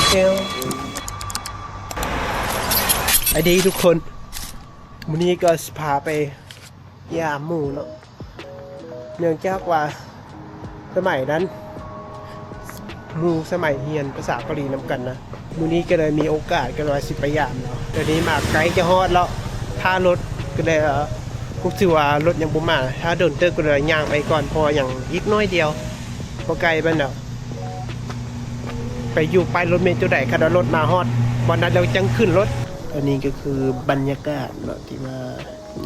เซลไอดีทุกคนวันนี้ก็พาไปยามหมู่เนาะเนื่องจากว่าสมัยนั้นหมู่สมัยเรียนภาษาเกาหลีนำกันนะมื้อนี้ก็เลยมีโอกาสก็เลยสิไปยามเนาะเดี๋ยวนี้มาไกลจะฮอดแล้วถ้ารถก็เลยกูถือว่ารถยังบ่มาถ้าเดินเตอก็เลยย่างไปก่อนพออย่างอีกน้อยเดียวบ่ไกลปานเนาะไปอยู่ป้ายรถเมล์จุดใดคันรถมาฮอดวันนั้นเราจังขึ้นรถอันนี้ก็คือบรรยากาศเนาะที่ว่า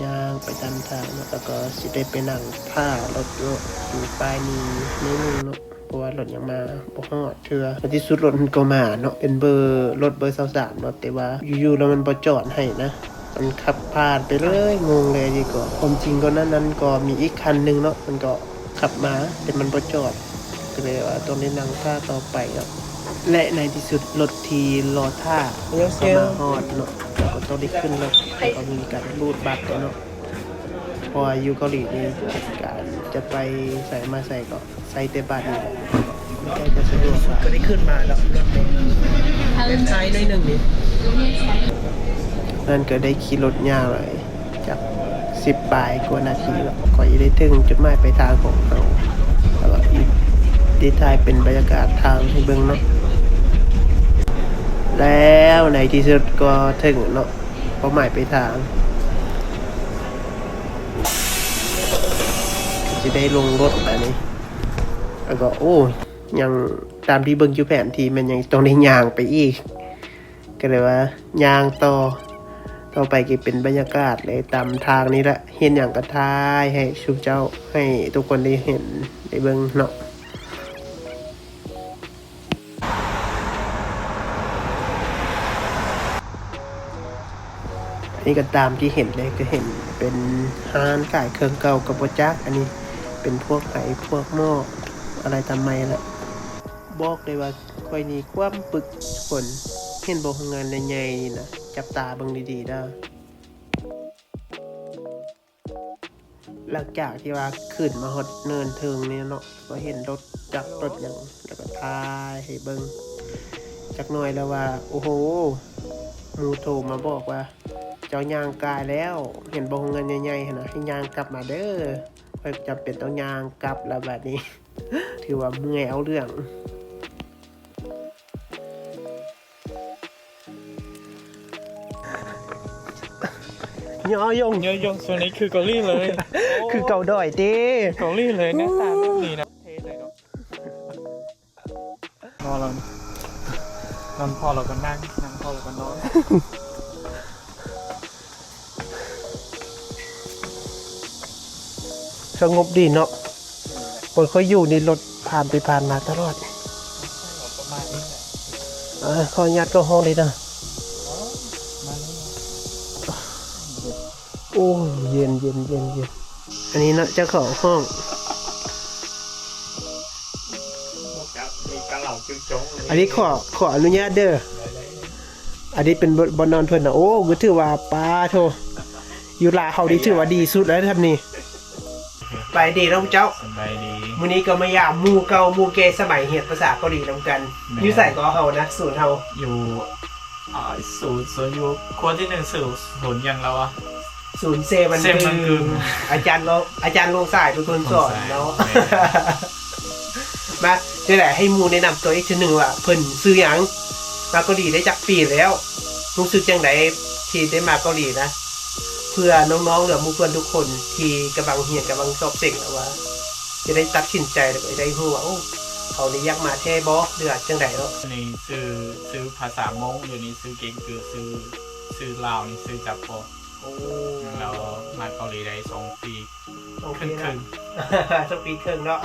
ย่างไปตามทางแล้วก็สิได้ไปนั่งท่ารถอยู่ป้ายนี้นิดนึงเนาะเพราะว่ารถยังมาบ่ฮอดเทื่อในที่สุดรถมันก็มาเนาะเป็นเบอร์รถเบอร์23เนาะแต่ว่าอยู่ๆแล้วมันบ่จอดให้นะมันขับผ่านไปเลยงงเลยดีกว่าความจริงก็นั้นก็มีอีกคันนึงเนาะมันก็ขับมาแต่มันบ่จอดก็เลยว่าต้องได้นั่งท่าต่อไปเนาะและในที่สุดรถทีรอท่าก็มาฮอดเนาะก็ต้องได้ขึ้นรถแล้วก็มีการรูดบัตรเนาะพออยู่เกาหลีนี่การจะไปใส่มาใส่ก็ใส่แต่บัตรนี่แหละไม่ใช่จะสะดวกก็ได้ขึ้นมาแล้วรถเมล์เป็นไทยหน่อยนึงนี่นั่นก็ได้ขี่รถยาวเลยจาก10 ปลายกว่านาทีแล้วก็จะได้ถึงจุดหมายปลายทางของเราแล้วก็ดีท้ายเป็นบรรยากาศทางให้เบิ่งเนาะแล้วในที่สุดก็ถึงเนาะเป้าหมายปลายทางจะได้ลงรถอันนี้แล้วก็โอ้ยังตามที่เบิ่งอยู่แผนที่มันยังต้องได้ย่างไปอีกก็เลยว่าย่างต่อไปก็เป็นบรรยากาศเลยตามทางนี้แหละเห็นอย่างกระทายให้ชุบเจ้าให้ทุกคนได้เห็นได้เบิ่งเนาะนี่ก็ตามที่เห็นเลยก็เห็นเป็นร้านขายเครื่องเก่ากับโปรจักอันนี้เป็นพวกไหพวกหม้ออะไรทำไมล่ะบอกเลยว่าค่อยนี้ความปึกคนเห็นบอกงานใหญ่ๆนี่นะจับตาเบิ่งดีๆได้หลังจากที่ว่าขึ้นมาฮอดเนินเทิงนี่เนาะก็เห็นรถจักรถอย่างแล้วก็ทายให้เบิ่งจักหน่อยแล้วว่าโอ้โหมูโทรมาบอกว่าเจ้ายางกายแล้วเห็นบอกเงินใหญ่ๆนะให้ยางกลับมาเด้อเพิ่นจำเป็นต้องยางกลับแล้วแบบนี้ ถือว่าเมื่อยเอาเรื่องย่อยงส่วนนี้คือเกาหลีเลย คือเกาดอยเต้เกาหลีเลยหน้าตาแบบนี้นะเท่เลยเนาะนอนพอเราก็นั่งพอเราก็นอนสงบดีเนาะคนเขาอยู่ในรถผ่านไปผ่านมาตลอดประมาณนี้แหละขออนุญาตเข้าห้องเลยนะโอ้เย็นอันนี้นะเจ้าของห้องอันนี้ขออนุญาตเด้ออันนี้เป็นบนนอนเพิ่นนะโอ้ก็ถือว่าป้าโทอยู่ลาเขาดีถือว่าดีสุดแล้วทำนี่ไปดีน้องเจ้าไปดีมื้อนี้ก็มายามหมู่เก่าหมู่เกสมัยเรียนภาษาเกาหลีนำกันอยู่ใส่ก็เฮานะศูนย์เฮาอยู่ศูนย์อยู่ครัวที่1ศูนย์อย่างเราอะศูนย์เซมันคืออาจารย์ลงสายเป็นคนสอนเนาะมานี่แหละให้หมู่แนะนำตัวอีกทีนึงว่าเพิ่นชื่อหยังมาเกาหลีได้จักปีแล้วรู้สึกจังไดที่ได้มาเกาหลีนะเพื่อน้องๆหรือหมู่เพื่อนทุกคนที่กำลังเรียนกำลังสอบเสร็จแล้วว่าจะได้ตัดสินใจแล้วก็ได้รู้ว่าโอ้เขาได้อยากมาแท้บ่หรือจังไดเนาะนี่ซื้อภาษามงอยู่นี่ซื้อเก่งคือซื้อลาวนี่ซื้อจับพอเรามาเกาหลีได้2 ปีครึ่ง2 ปีครึ่งเนาะ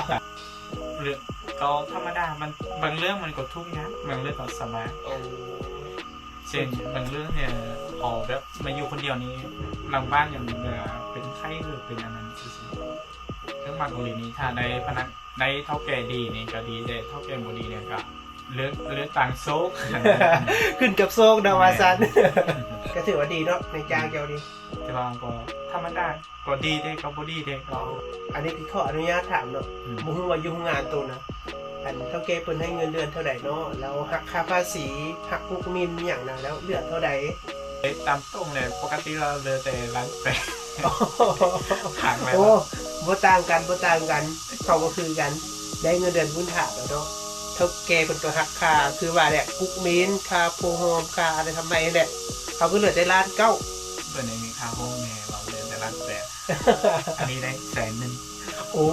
เรื่องก็ธรรมดามันบางเรื่องมันก็ทุกข์นะบางเรื่องก็สบายเช่นบางเรื่องเนี่ยพอแบบมาอยู่คนเดียวนี้บางบ้านอย่างเป็นไข้หรือเป็นอันนั้นเรื่องมาเกาหลีนี้ถ้าในเท่าแก่ดีนี่ก็ดีแต่เท่าแก่บ่ดีเนี่ยก็เรื่องต่างโซกขึ้นกับโซกดาวาซันก็ถือว่าดีเนาะในจางเกี่ยวดีแต่ว่าก็ธรรมดาก็ดีได้ก็บ่ดีได้ก็อันนี้คือขออนุญาตถามเนาะบ่ฮู้ว่าอยู่งานตัวนะ อันเท่าแกเพิ่นให้เงินเดือนเท่าไหร่เนาะแล้วหักค่าภาษีหักกุกมินอย่างนั้นแล้วเหลือเท่าไหร่ ตามตรงเลยปกติเราเลยแต่ร้านแปะห่างไป โอ้ แล้ว บ่ต่างกันบ่ต่างกันเขาก็คือกันได้เงินเดือนพื้นฐานแล้วเนาะเท่าแกเพิ่นก็หักค่าคือว่าเนี่ยกุกมินค่าโพโฮมค่าอะไรทำไมแหละเขาก็เหลือได้ล้านเก้า เปิดในมีค่าห้องเนี่ยเราเลยแต่ร้านแปะอันนี้ได้100,000 โอ้